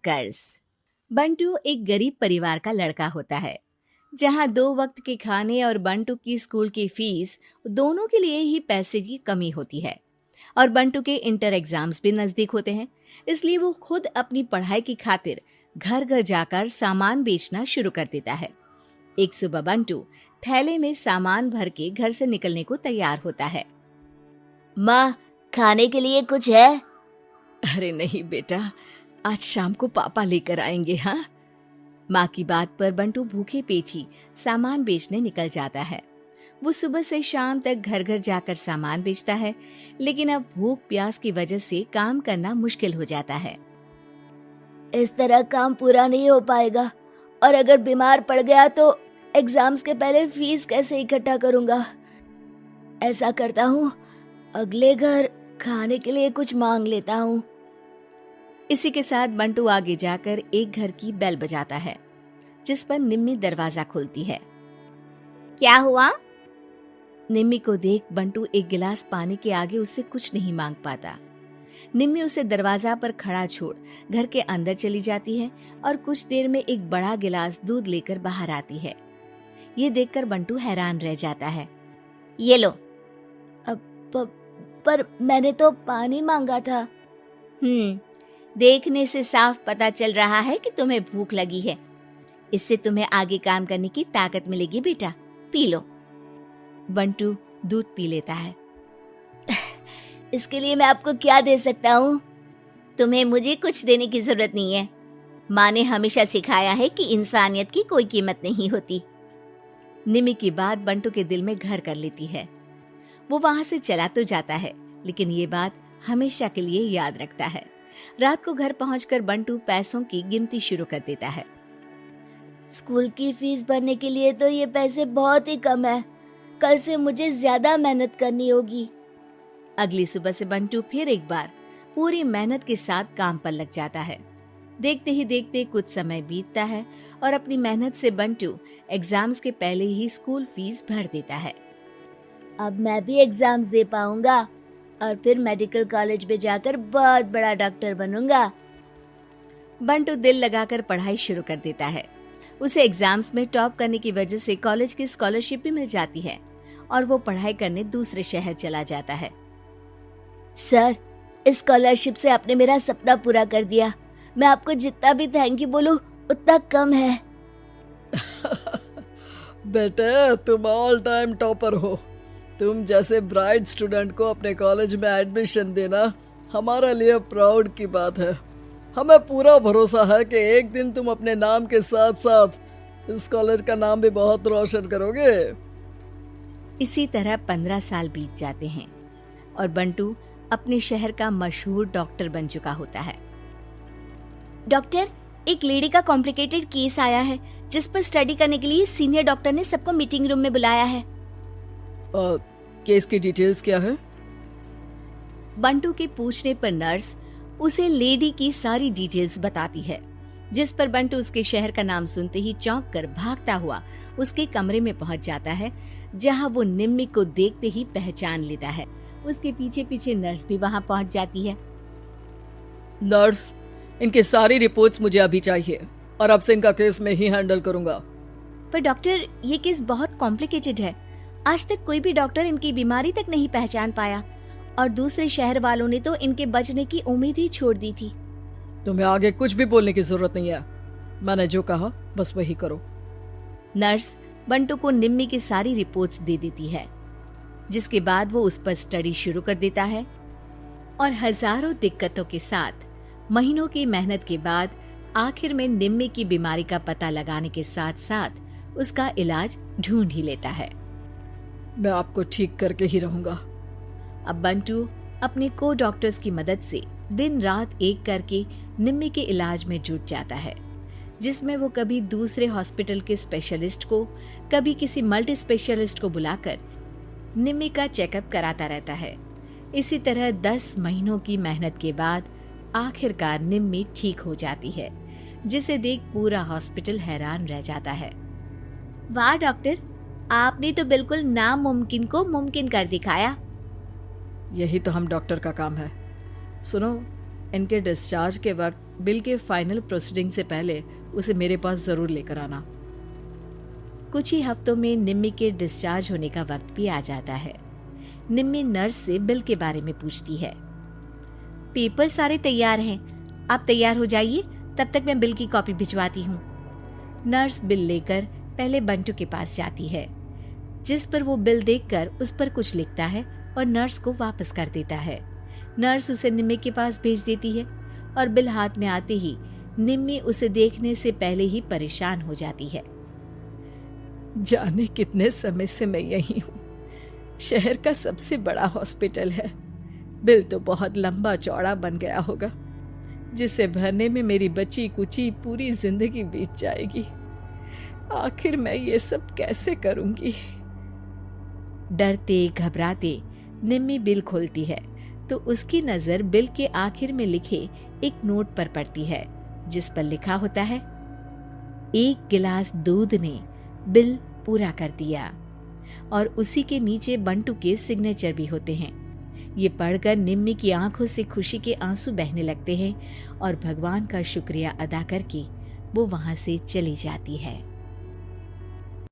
कर्ज। बंटू एक गरीब परिवार का लड़का होता है, जहां 2 वक्त के खाने और बंटू की स्कूल की फीस दोनों के लिए ही पैसे की कमी होती है। और बंटू के इंटर एग्जाम्स भी नजदीक होते हैं, इसलिए वो खुद अपनी पढ़ाई की खातिर घर घर जाकर सामान बेचना शुरू कर देता है। एक सुबह बंटू थैले में सामान भर के घर से निकलने को तैयार होता है। माँ, खाने के लिए कुछ है? अरे नहीं बेटा, आज शाम को पापा लेकर आएंगे। हाँ, माँ की बात पर बंटू भूखे पेट ही सामान बेचने निकल जाता है। वो सुबह से शाम तक घर घर जाकर सामान बेचता है, लेकिन अब भूख प्यास की वजह से काम करना मुश्किल हो जाता है। इस तरह काम पूरा नहीं हो पाएगा, और अगर बीमार पड़ गया तो एग्जाम्स के पहले फीस कैसे इकट्ठा करूंगा? ऐसा करता हूँ, अगले घर खाने के लिए कुछ मांग लेता हूँ। इसी के साथ बंटू आगे जाकर एक घर की बेल बजाता है, जिस पर निम्मी दरवाजा खोलती है। क्या हुआ? निम्मी को देख बंटू एक गिलास पानी के आगे उससे कुछ नहीं मांग पाता। निम्मी उसे दरवाजा पर खड़ा छोड़ घर के अंदर चली जाती है और कुछ देर में एक बड़ा गिलास दूध लेकर बाहर आती है। ये देखकर बंटू हैरान रह जाता है। ये लो। पर मैंने तो पानी मांगा था। देखने से साफ पता चल रहा है कि तुम्हें भूख लगी है। इससे तुम्हें आगे काम करने की ताकत मिलेगी बेटा, पी लो। बंटू दूध पी लेता है। इसके लिए मैं आपको क्या दे सकता हूँ? तुम्हें मुझे कुछ देने की जरूरत नहीं है। माँ ने हमेशा सिखाया है कि इंसानियत की कोई कीमत नहीं होती। निमी की बात बंटू के दिल में घर कर लेती है। वो वहां से चला तो जाता है, लेकिन ये बात हमेशा के लिए याद रखता है। रात को घर पहुंचकर बंटू पैसों की गिनती शुरू कर देता है। स्कूल की फीस भरने के लिए तो ये पैसे बहुत ही कम है। कल से मुझे ज्यादा मेहनत करनी होगी। अगली सुबह से बंटू फिर एक बार पूरी मेहनत के साथ काम पर लग जाता है। देखते ही देखते कुछ समय बीतता है और अपनी मेहनत से बंटू एग्जाम्स के पहले ही स्कूल फीस भर देता है। अब मैं भी एग्जाम्स दे पाऊंगा और फिर मेडिकल कॉलेज में जाकर बहुत बड़ा डॉक्टर बनूंगा। बंटू दिल लगाकर पढ़ाई शुरू कर देता है। उसे एग्जाम्स में टॉप करने की वजह से कॉलेज की स्कॉलरशिप भी मिल जाती है और वो पढ़ाई करने दूसरे शहर चला जाता है। सर, इस स्कॉलरशिप से आपने मेरा सपना पूरा कर दिया। मैं आपको जितना भी थैंक यू बोलूं उतना कम है। बेटे, तुम ऑल टाइम टॉपर हो। तुम जैसे ब्राइट स्टूडेंट को अपने कॉलेज में एडमिशन देना हमारे लिए प्राउड की बात है। हमें पूरा भरोसा है कि एक दिन तुम अपने नाम के साथ साथ इस कॉलेज का नाम भी बहुत रोशन करोगे। इसी तरह 15 साल बीत जाते हैं और बंटू अपने शहर का मशहूर डॉक्टर बन चुका होता है। डॉक्टर, एक लेडी का कॉम्प्लिकेटेड केस आया है, जिस पर स्टडी करने के लिए सीनियर डॉक्टर ने सबको मीटिंग रूम में बुलाया है। केस की डिटेल्स क्या है? बंटू के पूछने पर नर्स उसे लेडी की सारी डिटेल्स बताती है, जिस पर बंटू उसके शहर का नाम सुनते ही चौंक कर भागता हुआ उसके कमरे में पहुंच जाता है, जहां वो निम्मी को देखते ही पहचान लेता है। उसके पीछे पीछे नर्स भी वहां पहुंच जाती है। नर्स, इनकी सारी रिपोर्ट्स मुझे अभी चाहिए और अब से इनका केस मैं ही हैंडल करूंगा। पर डॉक्टर, ये केस बहुत कॉम्प्लिकेटेड है। आज तक कोई भी डॉक्टर इनकी बीमारी तक नहीं पहचान पाया और दूसरे शहर वालों ने तो इनके बचने की उम्मीद ही छोड़ दी थी। तुम्हें आगे कुछ भी बोलने की जरूरत नहीं है। मैंने जो कहा बस वही करो। नर्स बंटू को निम्मी की सारी रिपोर्ट्स दे देती है, जिसके बाद वो उस पर स्टडी शुरू कर देता है और हजारों दिक्कतों के साथ महीनों की मेहनत के बाद आखिर में निम्मी की बीमारी का पता लगाने के साथ साथ उसका इलाज ढूंढ ही लेता है। मैं आपको ठीक करके ही रहूंगा। अब बंटू अपने को डॉक्टर्स की मदद से दिन रात एक करके निम्मी के इलाज में जुट जाता है, जिसमें वो कभी दूसरे हॉस्पिटल के स्पेशलिस्ट को, कभी किसी मल्टी स्पेशलिस्ट को बुलाकर निम्मी का चेकअप कराता रहता है। इसी तरह 10 महीनों की मेहनत के बाद आखिरकार निम्मी ठीक हो जाती है, जिसे देख पूरा हॉस्पिटल हैरान रह जाता है। वाह डॉक्टर, आपने तो बिल्कुल नामुमकिन को मुमकिन कर दिखाया। यही तो हम डॉक्टर का काम है। सुनो, इनके डिस्चार्ज के वक्त बिल के फाइनल प्रोसीडिंग से पहले उसे मेरे पास जरूर लेकर आना। कुछ ही हफ्तों में निम्मी के डिस्चार्ज होने का वक्त भी आ जाता है। निम्मी नर्स से बिल के बारे में पूछती है। पेपर सारे तैयार हैं, आप तैयार हो जाइए, तब तक मैं बिल की कॉपी भिजवाती हूँ। नर्स बिल लेकर पहले बंटू के पास जाती है, जिस पर वो बिल देखकर उस पर कुछ लिखता है और नर्स को वापस कर देता है। नर्स उसे निम्मी के पास भेज देती है और बिल हाथ में आते ही निम्मी उसे देखने से पहले ही परेशान हो जाती है। जाने कितने समय से मैं यही हूँ। शहर का सबसे बड़ा हॉस्पिटल है। बिल तो बहुत लंबा चौड़ा बन गया होगा, जिसे भरने में मेरी बची कुची पूरी जिंदगी बीत जाएगी। आखिर मैं ये सब कैसे करूंगी? डरते घबराते निम्मी बिल खोलती है तो उसकी नजर बिल के आखिर में लिखे एक नोट पर पड़ती है, जिस पर लिखा होता है, 1 गिलास दूध ने बिल पूरा कर दिया। और उसी के नीचे बंटू के सिग्नेचर भी होते हैं। ये पढ़कर निम्मी की आंखों से खुशी के आंसू बहने लगते हैं और भगवान का शुक्रिया अदा करके वो वहां से चली जाती है।